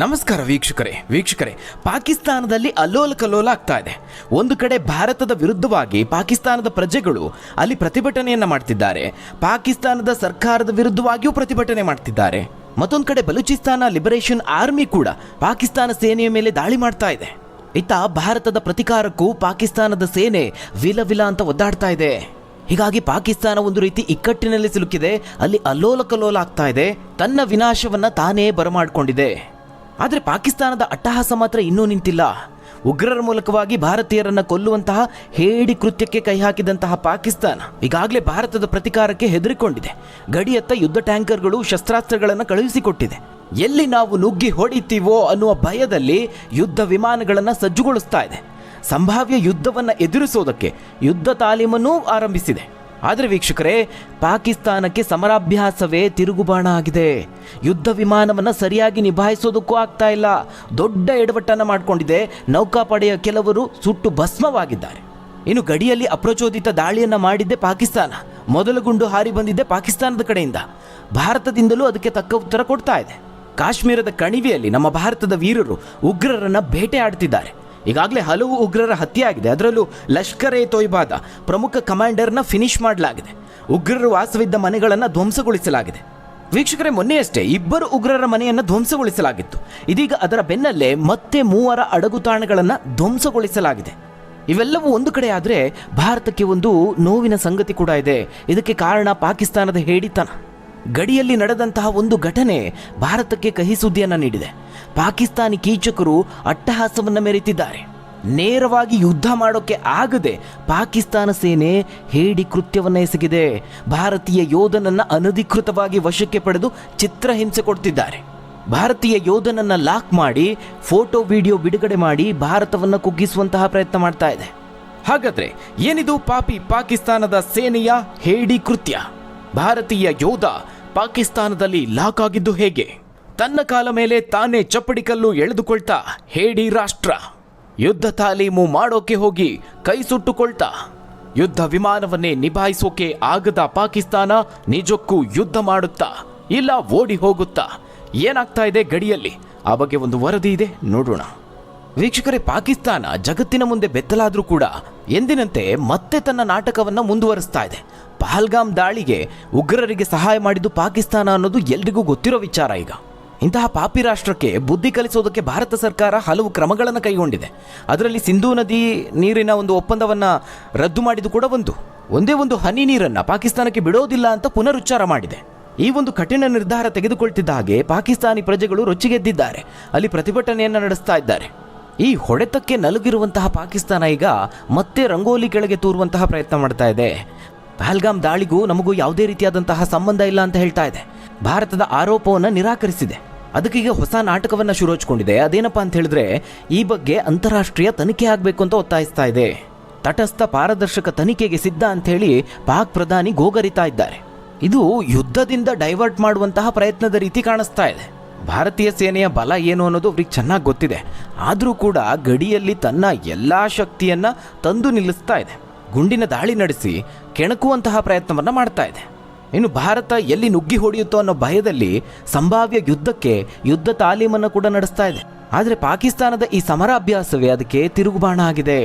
ನಮಸ್ಕಾರ ವೀಕ್ಷಕರೇ ಪಾಕಿಸ್ತಾನದಲ್ಲಿ ಅಲ್ಲೋಲ ಕಲ್ಲೋಲ ಆಗ್ತಾ ಇದೆ. ಒಂದು ಕಡೆ ಭಾರತದ ವಿರುದ್ಧವಾಗಿ ಪಾಕಿಸ್ತಾನದ ಪ್ರಜೆಗಳು ಅಲ್ಲಿ ಪ್ರತಿಭಟನೆಯನ್ನ ಮಾಡ್ತಿದ್ದಾರೆ. ಪಾಕಿಸ್ತಾನದ ಸರ್ಕಾರದ ವಿರುದ್ಧವಾಗಿಯೂ ಪ್ರತಿಭಟನೆ ಮಾಡ್ತಿದ್ದಾರೆ. ಮತ್ತೊಂದು ಕಡೆ ಬಲೂಚಿಸ್ತಾನ ಲಿಬರೇಷನ್ ಆರ್ಮಿ ಕೂಡ ಪಾಕಿಸ್ತಾನ ಸೇನೆಯ ಮೇಲೆ ದಾಳಿ ಮಾಡ್ತಾ ಇದೆ. ಇತ್ತ ಭಾರತದ ಪ್ರತಿಕಾರಕ್ಕೂ ಪಾಕಿಸ್ತಾನದ ಸೇನೆ ವಿಲ ಅಂತ ಒದ್ದಾಡ್ತಾ ಇದೆ. ಹೀಗಾಗಿ ಪಾಕಿಸ್ತಾನ ಒಂದು ರೀತಿ ಇಕ್ಕಟ್ಟಿನಲ್ಲಿ ಸಿಲುಕಿದೆ. ಅಲ್ಲಿ ಅಲ್ಲೋಲ ಕಲ್ಲೋಲ ಆಗ್ತಾ ಇದೆ. ತನ್ನ ವಿನಾಶವನ್ನ ತಾನೇ ಬರಮಾಡಿಕೊಂಡಿದೆ. ಆದರೆ ಪಾಕಿಸ್ತಾನದ ಅಟ್ಟಹಾಸ ಮಾತ್ರ ಇನ್ನೂ ನಿಂತಿಲ್ಲ. ಉಗ್ರರ ಮೂಲಕವಾಗಿ ಭಾರತೀಯರನ್ನ ಕೊಲ್ಲುವಂತಹ ಹೇಡಿ ಕೃತ್ಯಕ್ಕೆ ಕೈ ಹಾಕಿದಂತಹ ಪಾಕಿಸ್ತಾನ ಈಗಾಗಲೇ ಭಾರತದ ಪ್ರತಿಕಾರಕ್ಕೆ ಹೆದರಿಕೊಂಡಿದೆ. ಗಡಿಯತ್ತ ಯುದ್ಧ ಟ್ಯಾಂಕರ್ಗಳು, ಶಸ್ತ್ರಾಸ್ತ್ರಗಳನ್ನು ಕಳುಹಿಸಿಕೊಟ್ಟಿದೆ. ಎಲ್ಲಿ ನಾವು ನುಗ್ಗಿ ಹೊಡಿತೀವೋ ಅನ್ನುವ ಭಯದಲ್ಲಿ ಯುದ್ಧ ವಿಮಾನಗಳನ್ನು ಸಜ್ಜುಗೊಳಿಸ್ತಾ ಇದೆ. ಸಂಭಾವ್ಯ ಯುದ್ಧವನ್ನು ಎದುರಿಸೋದಕ್ಕೆ ಯುದ್ಧ ತಾಲೀಮನ್ನೂ ಆರಂಭಿಸಿದೆ. ಆದರೆ ವೀಕ್ಷಕರೇ, ಪಾಕಿಸ್ತಾನಕ್ಕೆ ಸಮರಾಭ್ಯಾಸವೇ ತಿರುಗುಬಾಣ ಆಗಿದೆ. ಯುದ್ಧ ವಿಮಾನವನ್ನು ಸರಿಯಾಗಿ ನಿಭಾಯಿಸೋದಕ್ಕೂ ಆಗ್ತಾ ಇಲ್ಲ. ದೊಡ್ಡ ಎಡವಟ್ಟನ್ನು ಮಾಡಿಕೊಂಡಿದೆ. ನೌಕಾಪಡೆಯ ಕೆಲವರು ಸುಟ್ಟು ಭಸ್ಮವಾಗಿದ್ದಾರೆ. ಇನ್ನು ಗಡಿಯಲ್ಲಿ ಅಪ್ರಚೋದಿತ ದಾಳಿಯನ್ನು ಮಾಡಿದ್ದೆ ಪಾಕಿಸ್ತಾನ. ಮೊದಲ ಗುಂಡು ಹಾರಿ ಬಂದಿದ್ದೆ ಪಾಕಿಸ್ತಾನದ ಕಡೆಯಿಂದ. ಭಾರತದಿಂದಲೂ ಅದಕ್ಕೆ ತಕ್ಕ ಉತ್ತರ ಕೊಡ್ತಾ ಇದೆ. ಕಾಶ್ಮೀರದ ಕಣಿವೆಯಲ್ಲಿ ನಮ್ಮ ಭಾರತದ ವೀರರು ಉಗ್ರರನ್ನ ಬೇಟೆ ಆಡ್ತಿದ್ದಾರೆ. ಈಗಾಗಲೇ ಹಲವು ಉಗ್ರರ ಹತ್ಯೆ ಆಗಿದೆ. ಅದರಲ್ಲೂ ಲಷ್ಕರ್ ಎ ತೊಯ್ಬಾದ ಪ್ರಮುಖ ಕಮಾಂಡರ್ನ ಫಿನಿಶ್ ಮಾಡಲಾಗಿದೆ. ಉಗ್ರರು ವಾಸವಿದ್ದ ಮನೆಗಳನ್ನು ಧ್ವಂಸಗೊಳಿಸಲಾಗಿದೆ. ವೀಕ್ಷಕರೇ, ಮೊನ್ನೆಯಷ್ಟೇ 2 ಉಗ್ರರ ಮನೆಯನ್ನು ಧ್ವಂಸಗೊಳಿಸಲಾಗಿತ್ತು. ಇದೀಗ ಅದರ ಬೆನ್ನಲ್ಲೇ ಮತ್ತೆ 3 ಅಡಗುತಾಣಗಳನ್ನು ಧ್ವಂಸಗೊಳಿಸಲಾಗಿದೆ. ಇವೆಲ್ಲವೂ ಒಂದು ಕಡೆ ಆದರೆ ಭಾರತಕ್ಕೆ ಒಂದು ನೋವಿನ ಸಂಗತಿ ಕೂಡ ಇದೆ. ಇದಕ್ಕೆ ಕಾರಣ ಪಾಕಿಸ್ತಾನದ ಹೇಡಿತನ. ಗಡಿಯಲ್ಲಿ ನಡೆದಂತಹ ಒಂದು ಘಟನೆ ಭಾರತಕ್ಕೆ ಕಹಿ ಸುದ್ದಿಯನ್ನು ನೀಡಿದೆ. ಪಾಕಿಸ್ತಾನಿ ಕೀಚಕರು ಅಟ್ಟಹಾಸವನ್ನು ಮೆರೆತಿದ್ದಾರೆ. ನೇರವಾಗಿ ಯುದ್ಧ ಮಾಡೋಕ್ಕೆ ಆಗದೆ ಪಾಕಿಸ್ತಾನ ಸೇನೆ ಹೇಡಿ ಕೃತ್ಯವನ್ನು ಎಸಗಿದೆ. ಭಾರತೀಯ ಯೋಧನನ್ನು ಅನಧಿಕೃತವಾಗಿ ವಶಕ್ಕೆ ಪಡೆದು ಚಿತ್ರಹಿಂಸೆ ಕೊಡ್ತಿದ್ದಾರೆ. ಭಾರತೀಯ ಯೋಧನನ್ನು ಲಾಕ್ ಮಾಡಿ ಫೋಟೋ ವಿಡಿಯೋ ಬಿಡುಗಡೆ ಮಾಡಿ ಭಾರತವನ್ನು ಕುಗ್ಗಿಸುವಂತಹ ಪ್ರಯತ್ನ ಮಾಡ್ತಾ ಇದೆ. ಹಾಗಾದ್ರೆ ಏನಿದು ಪಾಕಿಸ್ತಾನದ ಸೇನೆಯ ಹೇಡಿ ಕೃತ್ಯ? ಭಾರತೀಯ ಯೋಧ ಪಾಕಿಸ್ತಾನದಲ್ಲಿ ಲಾಕ್ ಆಗಿದ್ದು ಹೇಗೆ? ತನ್ನ ಕಾಲ ಮೇಲೆ ತಾನೇ ಚಪ್ಪಡಿ ಕಲ್ಲು ಎಳೆದುಕೊಳ್ತಾ ಹೇಡಿ ರಾಷ್ಟ್ರ. ಯುದ್ಧ ತಾಲೀಮು ಮಾಡೋಕೆ ಹೋಗಿ ಕೈ ಸುಟ್ಟುಕೊಳ್ತಾ ಯುದ್ಧ ವಿಮಾನವನ್ನೇ ನಿಭಾಯಿಸೋಕೆ ಆಗದ ಪಾಕಿಸ್ತಾನ ನಿಜಕ್ಕೂ ಯುದ್ಧ ಮಾಡುತ್ತಾ ಇಲ್ಲ ಓಡಿ ಹೋಗುತ್ತಾ? ಏನಾಗ್ತಾ ಇದೆ ಗಡಿಯಲ್ಲಿ? ಆ ಬಗ್ಗೆ ಒಂದು ವರದಿ ಇದೆ, ನೋಡೋಣ. ವೀಕ್ಷಕರೇ, ಪಾಕಿಸ್ತಾನ ಜಗತ್ತಿನ ಮುಂದೆ ಬೆತ್ತಲಾದರೂ ಕೂಡ ಎಂದಿನಂತೆ ಮತ್ತೆ ತನ್ನ ನಾಟಕವನ್ನು ಮುಂದುವರಿಸ್ತಾ ಇದೆ. ಪಹಲ್ಗಾಮ್ ದಾಳಿಗೆ ಉಗ್ರರಿಗೆ ಸಹಾಯ ಮಾಡಿದ್ದು ಪಾಕಿಸ್ತಾನ ಅನ್ನೋದು ಎಲ್ರಿಗೂ ಗೊತ್ತಿರೋ ವಿಚಾರ. ಈಗ ಇಂತಹ ಪಾಪಿ ರಾಷ್ಟ್ರಕ್ಕೆ ಬುದ್ಧಿ ಕಲಿಸೋದಕ್ಕೆ ಭಾರತ ಸರ್ಕಾರ ಹಲವು ಕ್ರಮಗಳನ್ನು ಕೈಗೊಂಡಿದೆ. ಅದರಲ್ಲಿ ಸಿಂಧೂ ನದಿ ನೀರಿನ ಒಂದು ಒಪ್ಪಂದವನ್ನು ರದ್ದು ಮಾಡಿದ್ದು ಕೂಡ ಒಂದೇ ಒಂದು ಹನಿ ನೀರನ್ನು ಪಾಕಿಸ್ತಾನಕ್ಕೆ ಬಿಡೋದಿಲ್ಲ ಅಂತ ಪುನರುಚ್ಚಾರ ಮಾಡಿದೆ. ಈ ಒಂದು ಕಠಿಣ ನಿರ್ಧಾರ ತೆಗೆದುಕೊಳ್ತಿದ್ದ ಹಾಗೆ ಪಾಕಿಸ್ತಾನಿ ಪ್ರಜೆಗಳು ರೊಚ್ಚಿಗೆದ್ದಿದ್ದಾರೆ. ಅಲ್ಲಿ ಪ್ರತಿಭಟನೆಯನ್ನು ನಡೆಸ್ತಾ ಇದ್ದಾರೆ. ಈ ಹೊಡೆತಕ್ಕೆ ನಲುಗಿರುವಂತಹ ಪಾಕಿಸ್ತಾನ ಈಗ ಮತ್ತೆ ರಂಗೋಲಿ ಕೆಳಗೆ ತೂರುವಂತಹ ಪ್ರಯತ್ನ ಮಾಡ್ತಾ ಇದೆ. ಪಹಲ್ಗಾಮ್ ದಾಳಿಗೂ ನಮಗೂ ಯಾವುದೇ ರೀತಿಯಾದಂತಹ ಸಂಬಂಧ ಇಲ್ಲ ಅಂತ ಹೇಳ್ತಾ ಇದೆ. ಭಾರತದ ಆರೋಪವನ್ನು ನಿರಾಕರಿಸಿದೆ. ಅದಕ್ಕೀಗ ಹೊಸ ನಾಟಕವನ್ನು ಶುರು ಹಚ್ಕೊಂಡಿದೆ. ಅದೇನಪ್ಪ ಅಂತ ಹೇಳಿದ್ರೆ, ಈ ಬಗ್ಗೆ ಅಂತಾರಾಷ್ಟ್ರೀಯ ತನಿಖೆ ಆಗಬೇಕು ಅಂತ ಒತ್ತಾಯಿಸ್ತಾ ಇದೆ. ತಟಸ್ಥ ಪಾರದರ್ಶಕ ತನಿಖೆಗೆ ಸಿದ್ಧ ಅಂತ ಹೇಳಿ ಪಾಕ್ ಪ್ರಧಾನಿ ಗೋಗರಿತಾ ಇದ್ದಾರೆ. ಇದು ಯುದ್ಧದಿಂದ ಡೈವರ್ಟ್ ಮಾಡುವಂತಹ ಪ್ರಯತ್ನದ ರೀತಿ ಕಾಣಿಸ್ತಾ ಇದೆ. ಭಾರತೀಯ ಸೇನೆಯ ಬಲ ಏನು ಅನ್ನೋದು ಅವ್ರಿಗೆ ಚೆನ್ನಾಗಿ ಗೊತ್ತಿದೆ. ಆದರೂ ಕೂಡ ಗಡಿಯಲ್ಲಿ ತನ್ನ ಎಲ್ಲ ಶಕ್ತಿಯನ್ನು ತಂದು ನಿಲ್ಲಿಸ್ತಾ ಇದೆ. ಗುಂಡಿನ ದಾಳಿ ನಡೆಸಿ ಕೆಣಕುವಂತಹ ಪ್ರಯತ್ನವನ್ನು ಮಾಡ್ತಾ ಇದೆ. ಇನ್ನು ಭಾರತ ಎಲ್ಲಿ ನುಗ್ಗಿ ಹೊಡೆಯುತ್ತೋ ಅನ್ನೋ ಭಯದಲ್ಲಿ ಸಂಭಾವ್ಯ ಯುದ್ಧಕ್ಕೆ ಯುದ್ಧ ತಾಲೀಮನ್ನು ಕೂಡ ನಡೆಸ್ತಾ ಇದೆ. ಆದರೆ ಪಾಕಿಸ್ತಾನದ ಈ ಸಮರಾಭ್ಯಾಸವೇ ಅದಕ್ಕೆ ತಿರುಗುಬಾಣ ಆಗಿದೆ.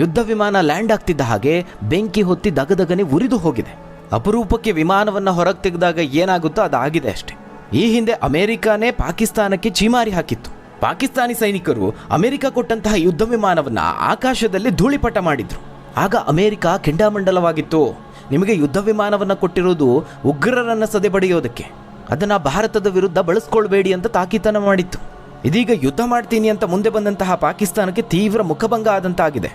ಯುದ್ಧ ವಿಮಾನ ಲ್ಯಾಂಡ್ ಆಗ್ತಿದ್ದ ಹಾಗೆ ಬೆಂಕಿ ಹೊತ್ತಿ ದಗದಗನೆ ಉರಿದು ಹೋಗಿದೆ. ಅಪರೂಪಕ್ಕೆ ವಿಮಾನವನ್ನು ಹೊರಗೆ ತೆಗೆದಾಗ ಏನಾಗುತ್ತೋ ಅದಾಗಿದೆ ಅಷ್ಟೇ. ಈ ಹಿಂದೆ ಅಮೆರಿಕಾನೇ ಪಾಕಿಸ್ತಾನಕ್ಕೆ ಚೀಮಾರಿ ಹಾಕಿತ್ತು. ಪಾಕಿಸ್ತಾನಿ ಸೈನಿಕರು ಅಮೆರಿಕ ಕೊಟ್ಟಂತಹ ಯುದ್ಧ ವಿಮಾನವನ್ನು ಆಕಾಶದಲ್ಲಿ ಧೂಳಿಪಟ ಮಾಡಿದ್ರು. ಆಗ ಅಮೆರಿಕ ಕೆಂಡಾಮಂಡಲವಾಗಿತ್ತು. ನಿಮಗೆ ಯುದ್ಧ ವಿಮಾನವನ್ನು ಕೊಟ್ಟಿರೋದು ಉಗ್ರರನ್ನು ಸದೆಬಡಿಯೋದಕ್ಕೆ, ಅದನ್ನು ಭಾರತದ ವಿರುದ್ಧ ಬಳಸ್ಕೊಳ್ಬೇಡಿ ಅಂತ ತಾಕೀತನ ಮಾಡಿತ್ತು. ಇದೀಗ ಯುದ್ಧ ಮಾಡ್ತೀನಿ ಅಂತ ಮುಂದೆ ಬಂದಂತಹ ಪಾಕಿಸ್ತಾನಕ್ಕೆ ತೀವ್ರ ಮುಖಭಂಗ ಆದಂತಾಗಿದೆ.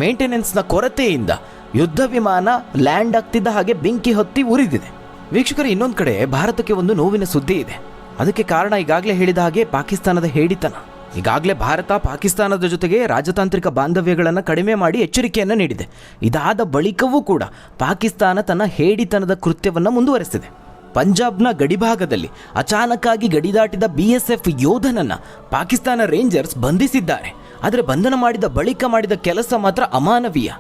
ಮೇಂಟೆನೆನ್ಸ್ನ ಕೊರತೆಯಿಂದ ಯುದ್ಧ ವಿಮಾನ ಲ್ಯಾಂಡ್ ಆಗ್ತಿದ್ದ ಹಾಗೆ ಬೆಂಕಿ ಹೊತ್ತಿ ಉರಿದಿದೆ. ವೀಕ್ಷಕರು, ಇನ್ನೊಂದು ಕಡೆ ಭಾರತಕ್ಕೆ ಒಂದು ನೋವಿನ ಸುದ್ದಿ ಇದೆ. ಅದಕ್ಕೆ ಕಾರಣ ಈಗಾಗಲೇ ಹೇಳಿದ ಹಾಗೆ ಪಾಕಿಸ್ತಾನದ ಹೇಡಿತನ. ಈಗಾಗಲೇ ಭಾರತ ಪಾಕಿಸ್ತಾನದ ಜೊತೆಗೆ ರಾಜತಾಂತ್ರಿಕ ಬಾಂಧವ್ಯಗಳನ್ನು ಕಡಿಮೆ ಮಾಡಿ ಎಚ್ಚರಿಕೆಯನ್ನು ನೀಡಿದೆ. ಇದಾದ ಬಳಿಕವೂ ಕೂಡ ಪಾಕಿಸ್ತಾನ ತನ್ನ ಹೇಡಿತನದ ಕೃತ್ಯವನ್ನು ಮುಂದುವರೆಸಿದೆ. ಪಂಜಾಬ್ನ ಗಡಿಭಾಗದಲ್ಲಿ ಅಚಾನಕ್ಕಾಗಿ ಗಡಿ ದಾಟಿದ BSF ಯೋಧನನ್ನು ಪಾಕಿಸ್ತಾನ ರೇಂಜರ್ಸ್ ಬಂಧಿಸಿದ್ದಾರೆ. ಆದರೆ ಬಂಧನ ಮಾಡಿದ ಬಳಿಕ ಮಾಡಿದ ಕೆಲಸ ಮಾತ್ರ ಅಮಾನವೀಯ.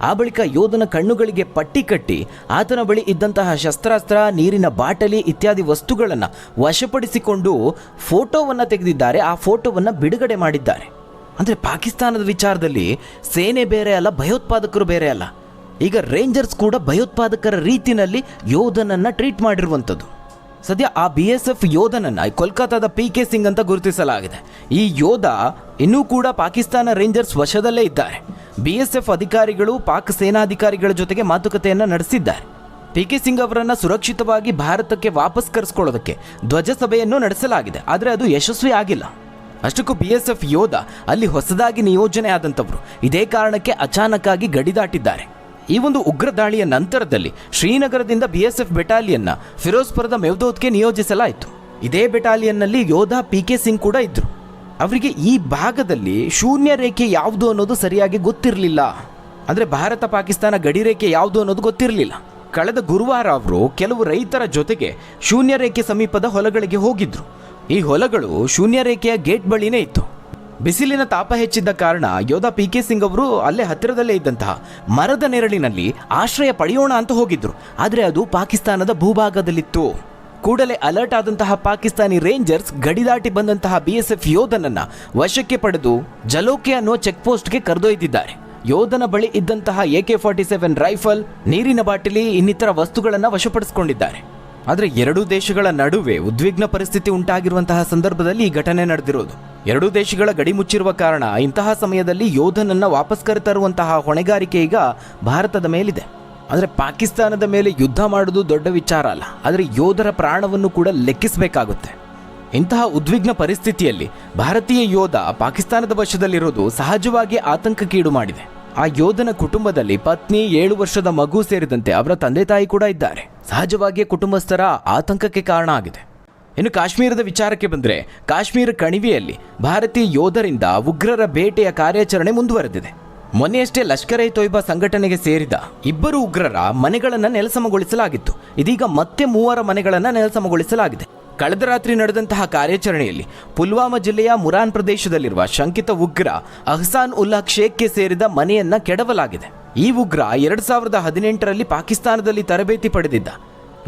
ಆ ಬಳಿಕ ಯೋಧನ ಕಣ್ಣುಗಳಿಗೆ ಪಟ್ಟಿ ಕಟ್ಟಿ ಆತನ ಬಳಿ ಇದ್ದಂತಹ ಶಸ್ತ್ರಾಸ್ತ್ರ, ನೀರಿನ ಬಾಟಲಿ ಇತ್ಯಾದಿ ವಸ್ತುಗಳನ್ನು ವಶಪಡಿಸಿಕೊಂಡು ಫೋಟೋವನ್ನು ತೆಗೆದಿದ್ದಾರೆ. ಆ ಫೋಟೋವನ್ನು ಬಿಡುಗಡೆ ಮಾಡಿದ್ದಾರೆ. ಅಂದರೆ ಪಾಕಿಸ್ತಾನದ ವಿಚಾರದಲ್ಲಿ ಸೇನೆ ಬೇರೆ ಅಲ್ಲ, ಭಯೋತ್ಪಾದಕರು ಬೇರೆ ಅಲ್ಲ. ಈಗ ರೇಂಜರ್ಸ್ ಕೂಡ ಭಯೋತ್ಪಾದಕರ ರೀತಿಯಲ್ಲಿ ಯೋಧನನ್ನು ಟ್ರೀಟ್ ಮಾಡಿರುವಂಥದ್ದು. ಸದ್ಯ ಆ BSF ಯೋಧನನ್ನು ಕೋಲ್ಕತ್ತಾದ PK ಸಿಂಗ್ ಅಂತ ಗುರುತಿಸಲಾಗಿದೆ. ಈ ಯೋಧ ಇನ್ನೂ ಕೂಡ ಪಾಕಿಸ್ತಾನ ರೇಂಜರ್ಸ್ ವಶದಲ್ಲೇ ಇದ್ದಾರೆ. BSF ಅಧಿಕಾರಿಗಳು ಪಾಕ್ ಸೇನಾಧಿಕಾರಿಗಳ ಜೊತೆಗೆ ಮಾತುಕತೆಯನ್ನು ನಡೆಸಿದ್ದಾರೆ. PK ಸಿಂಗ್ ಅವರನ್ನು ಸುರಕ್ಷಿತವಾಗಿ ಭಾರತಕ್ಕೆ ವಾಪಸ್ ಕರೆಸ್ಕೊಳ್ಳೋದಕ್ಕೆ ಧ್ವಜ ಸಭೆಯನ್ನು ನಡೆಸಲಾಗಿದೆ. ಆದರೆ ಅದು ಯಶಸ್ವಿ ಆಗಿಲ್ಲ. ಅಷ್ಟಕ್ಕೂ BSF ಯೋಧ ಅಲ್ಲಿ ಹೊಸದಾಗಿ ನಿಯೋಜನೆ ಆದಂಥವರು ಇದೇ ಕಾರಣಕ್ಕೆ ಅಚಾನಕ್ ಆಗಿ ಗಡಿ ದಾಟಿದ್ದಾರೆ. ಈ ಒಂದು ಉಗ್ರ ದಾಳಿಯ ನಂತರದಲ್ಲಿ ಶ್ರೀನಗರದಿಂದ BSF ಬೆಟಾಲಿಯನ್ನ ಫಿರೋಜ್ಪುರದ ಮೆವ್ದೋದ್ಗೆ ನಿಯೋಜಿಸಲಾಯಿತು. ಇದೇ ಬೆಟಾಲಿಯನ್ನಲ್ಲಿ ಯೋಧ PK ಸಿಂಗ್ ಕೂಡ ಇದ್ರು. ಅವರಿಗೆ ಈ ಭಾಗದಲ್ಲಿ ಶೂನ್ಯ ರೇಖೆ ಯಾವುದು ಅನ್ನೋದು ಸರಿಯಾಗಿ ಗೊತ್ತಿರಲಿಲ್ಲ. ಅಂದರೆ ಭಾರತ ಪಾಕಿಸ್ತಾನ ಗಡಿ ರೇಖೆ ಯಾವುದು ಅನ್ನೋದು ಗೊತ್ತಿರಲಿಲ್ಲ. ಕಳೆದ ಗುರುವಾರ ಅವರು ಕೆಲವು ರೈತರ ಜೊತೆಗೆ ಶೂನ್ಯ ರೇಖೆ ಸಮೀಪದ ಹೊಲಗಳಿಗೆ ಹೋಗಿದ್ರು. ಈ ಹೊಲಗಳು ಶೂನ್ಯ ರೇಖೆಯ ಗೇಟ್ ಬಳಿನೇ ಇತ್ತು. ಬಿಸಿಲಿನ ತಾಪ ಹೆಚ್ಚಿದ್ದ ಕಾರಣ ಯೋಧ PK ಸಿಂಗ್ ಅವರು ಅಲ್ಲೇ ಹತ್ತಿರದಲ್ಲೇ ಇದ್ದಂತಹ ಮರದ ನೆರಳಿನಲ್ಲಿ ಆಶ್ರಯ ಪಡೆಯೋಣ ಅಂತ ಹೋಗಿದ್ರು. ಆದರೆ ಅದು ಪಾಕಿಸ್ತಾನದ ಭೂಭಾಗದಲ್ಲಿತ್ತು. ಕೂಡಲೇ ಅಲರ್ಟ್ ಆದಂತಹ ಪಾಕಿಸ್ತಾನಿ ರೇಂಜರ್ಸ್ ಗಡಿ ದಾಟಿ ಬಂದಂತಹ BSF ಯೋಧನನ್ನ ವಶಕ್ಕೆ ಪಡೆದು ಜಲೋಕೆ ಅನ್ನುವ ಚೆಕ್ ಪೋಸ್ಟ್ಗೆ ಕರೆದೊಯ್ದಿದ್ದಾರೆ. ಯೋಧನ ಬಳಿ ಇದ್ದಂತಹ AK-47 ರೈಫಲ್, ನೀರಿನ ಬಾಟಲಿ ಇನ್ನಿತರ ವಸ್ತುಗಳನ್ನು ವಶಪಡಿಸಿಕೊಂಡಿದ್ದಾರೆ. ಆದರೆ ಎರಡೂ ದೇಶಗಳ ನಡುವೆ ಉದ್ವಿಗ್ನ ಪರಿಸ್ಥಿತಿ ಉಂಟಾಗಿರುವಂತಹ ಸಂದರ್ಭದಲ್ಲಿ ಈ ಘಟನೆ ನಡೆದಿರೋದು. ಎರಡೂ ದೇಶಗಳ ಗಡಿ ಮುಚ್ಚಿರುವ ಕಾರಣ ಇಂತಹ ಸಮಯದಲ್ಲಿ ಯೋಧನನ್ನು ವಾಪಸ್ ಕರೆತರುವಂತಹ ಹೊಣೆಗಾರಿಕೆ ಈಗ ಭಾರತದ ಮೇಲಿದೆ. ಆದರೆ ಪಾಕಿಸ್ತಾನದ ಮೇಲೆ ಯುದ್ಧ ಮಾಡೋದು ದೊಡ್ಡ ವಿಚಾರ ಅಲ್ಲ, ಆದರೆ ಯೋಧರ ಪ್ರಾಣವನ್ನು ಕೂಡ ಲೆಕ್ಕಿಸಬೇಕಾಗುತ್ತೆ. ಇಂತಹ ಉದ್ವಿಗ್ನ ಪರಿಸ್ಥಿತಿಯಲ್ಲಿ ಭಾರತೀಯ ಯೋಧ ಪಾಕಿಸ್ತಾನದ ವಶದಲ್ಲಿರೋದು ಸಹಜವಾಗಿ ಆತಂಕಕ್ಕೀಡು ಮಾಡಿದೆ. ಆ ಯೋಧನ ಕುಟುಂಬದಲ್ಲಿ ಪತ್ನಿ, 7 ವರ್ಷದ ಮಗು ಸೇರಿದಂತೆ ಅವರ ತಂದೆ ತಾಯಿ ಕೂಡ ಇದ್ದಾರೆ. ಸಹಜವಾಗಿಯೇ ಕುಟುಂಬಸ್ಥರ ಆತಂಕಕ್ಕೆ ಕಾರಣ ಆಗಿದೆ. ಇನ್ನು ಕಾಶ್ಮೀರದ ವಿಚಾರಕ್ಕೆ ಬಂದರೆ, ಕಾಶ್ಮೀರ ಕಣಿವೆಯಲ್ಲಿ ಭಾರತೀಯ ಯೋಧರಿಂದ ಉಗ್ರರ ಬೇಟೆಯ ಕಾರ್ಯಾಚರಣೆ ಮುಂದುವರೆದಿದೆ. ಮೊನ್ನೆಯಷ್ಟೇ ಲಷ್ಕರ್-ಇ-ತೊಯ್ಬಾ ಸಂಘಟನೆಗೆ ಸೇರಿದ 2 ಉಗ್ರರ ಮನೆಗಳನ್ನು ನೆಲಸಮಗೊಳಿಸಲಾಗಿತ್ತು. ಇದೀಗ ಮತ್ತೆ 3 ಮನೆಗಳನ್ನು ನೆಲಸಮಗೊಳಿಸಲಾಗಿದೆ. ಕಳೆದ ರಾತ್ರಿ ನಡೆದಂತಹ ಕಾರ್ಯಾಚರಣೆಯಲ್ಲಿ ಪುಲ್ವಾಮಾ ಜಿಲ್ಲೆಯ ಮುರಾನ್ ಪ್ರದೇಶದಲ್ಲಿರುವ ಶಂಕಿತ ಉಗ್ರ ಅಹ್ಸಾನ್ ಉಲ್ಲಾ ಶೇಖ್ಗೆ ಸೇರಿದ ಮನೆಯನ್ನ ಕೆಡವಲಾಗಿದೆ. ಈ ಉಗ್ರ 2018ರಲ್ಲಿ ಪಾಕಿಸ್ತಾನದಲ್ಲಿ ತರಬೇತಿ ಪಡೆದಿದ್ದ.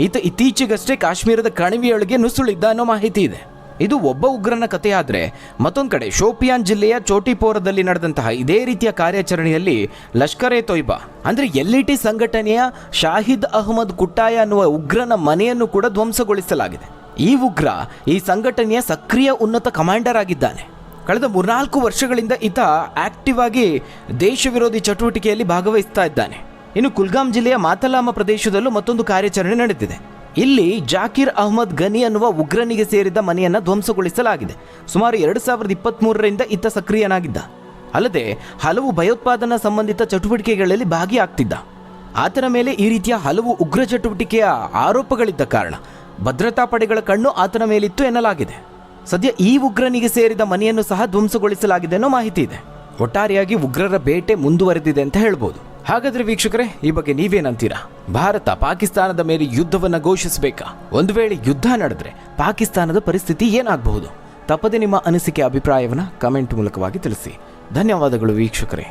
ಈತ ಇತ್ತೀಚೆಗಷ್ಟೇ ಕಾಶ್ಮೀರದ ಕಣಿವೆಯೊಳಗೆ ನುಸುಳಿದ್ದ ಅನ್ನೋ ಮಾಹಿತಿ ಇದೆ. ಇದು ಒಬ್ಬ ಉಗ್ರನ ಕಥೆಯಾದರೆ, ಮತ್ತೊಂದು ಕಡೆ ಶೋಪಿಯಾನ್ ಜಿಲ್ಲೆಯ ಚೋಟಿಪೋರದಲ್ಲಿ ನಡೆದಂತಹ ಇದೇ ರೀತಿಯ ಕಾರ್ಯಾಚರಣೆಯಲ್ಲಿ ಲಷ್ಕರ್-ಇ-ತೊಯ್ಬಾ ಅಂದರೆ LET ಸಂಘಟನೆಯ ಶಾಹಿದ್ ಅಹ್ಮದ್ ಕುಟ್ಟಾಯ ಅನ್ನುವ ಉಗ್ರನ ಮನೆಯನ್ನು ಕೂಡ ಧ್ವಂಸಗೊಳಿಸಲಾಗಿದೆ. ಈ ಉಗ್ರ ಈ ಸಂಘಟನೆಯ ಸಕ್ರಿಯ ಉನ್ನತ ಕಮಾಂಡರ್ ಆಗಿದ್ದಾನೆ. ಕಳೆದ 3-4 ವರ್ಷಗಳಿಂದ ಈತ ಆಕ್ಟಿವ್ ಆಗಿ ದೇಶ ವಿರೋಧಿ ಚಟುವಟಿಕೆಯಲ್ಲಿ ಭಾಗವಹಿಸ್ತಾ ಇದ್ದಾನೆ. ಇನ್ನು ಕುಲ್ಗಾಮ್ ಜಿಲ್ಲೆಯ ಮಾತಲಾಮ ಪ್ರದೇಶದಲ್ಲೂ ಮತ್ತೊಂದು ಕಾರ್ಯಾಚರಣೆ ನಡೆದಿದೆ. ಇಲ್ಲಿ ಜಾಕಿರ್ ಅಹ್ಮದ್ ಗನಿ ಅನ್ನುವ ಉಗ್ರನಿಗೆ ಸೇರಿದ ಮನೆಯನ್ನು ಧ್ವಂಸಗೊಳಿಸಲಾಗಿದೆ. ಸುಮಾರು 2023ರಿಂದ ಈತ ಸಕ್ರಿಯನಾಗಿದ್ದ. ಅಲ್ಲದೆ ಹಲವು ಭಯೋತ್ಪಾದನಾ ಸಂಬಂಧಿತ ಚಟುವಟಿಕೆಗಳಲ್ಲಿ ಭಾಗಿಯಾಗ್ತಿದ್ದ. ಆತನ ಮೇಲೆ ಈ ರೀತಿಯ ಹಲವು ಉಗ್ರ ಚಟುವಟಿಕೆಯ ಆರೋಪಗಳಿದ್ದ ಕಾರಣ ಭದ್ರತಾ ಪಡೆಗಳ ಕಣ್ಣು ಆತನ ಮೇಲಿತ್ತು ಎನ್ನಲಾಗಿದೆ. ಸದ್ಯ ಈ ಉಗ್ರನಿಗೆ ಸೇರಿದ ಮನೆಯನ್ನು ಸಹ ಧ್ವಂಸಗೊಳಿಸಲಾಗಿದೆ ಅನ್ನೋ ಮಾಹಿತಿ ಇದೆ. ಒಟ್ಟಾರೆಯಾಗಿ ಉಗ್ರರ ಬೇಟೆ ಮುಂದುವರೆದಿದೆ ಅಂತ ಹೇಳ್ಬೋದು. ಹಾಗಾದ್ರೆ ವೀಕ್ಷಕರೇ, ಈ ಬಗ್ಗೆ ನೀವೇನಂತೀರಾ? ಭಾರತ ಪಾಕಿಸ್ತಾನದ ಮೇಲೆ ಯುದ್ಧವನ್ನು ಘೋಷಿಸಬೇಕಾ? ಒಂದು ವೇಳೆ ಯುದ್ಧ ನಡೆದ್ರೆ ಪಾಕಿಸ್ತಾನದ ಪರಿಸ್ಥಿತಿ ಏನಾಗಬಹುದು? ತಪ್ಪದೆ ನಿಮ್ಮ ಅನಿಸಿಕೆ, ಅಭಿಪ್ರಾಯವನ್ನು ಕಮೆಂಟ್ ಮೂಲಕವಾಗಿ ತಿಳಿಸಿ. ಧನ್ಯವಾದಗಳು ವೀಕ್ಷಕರೇ.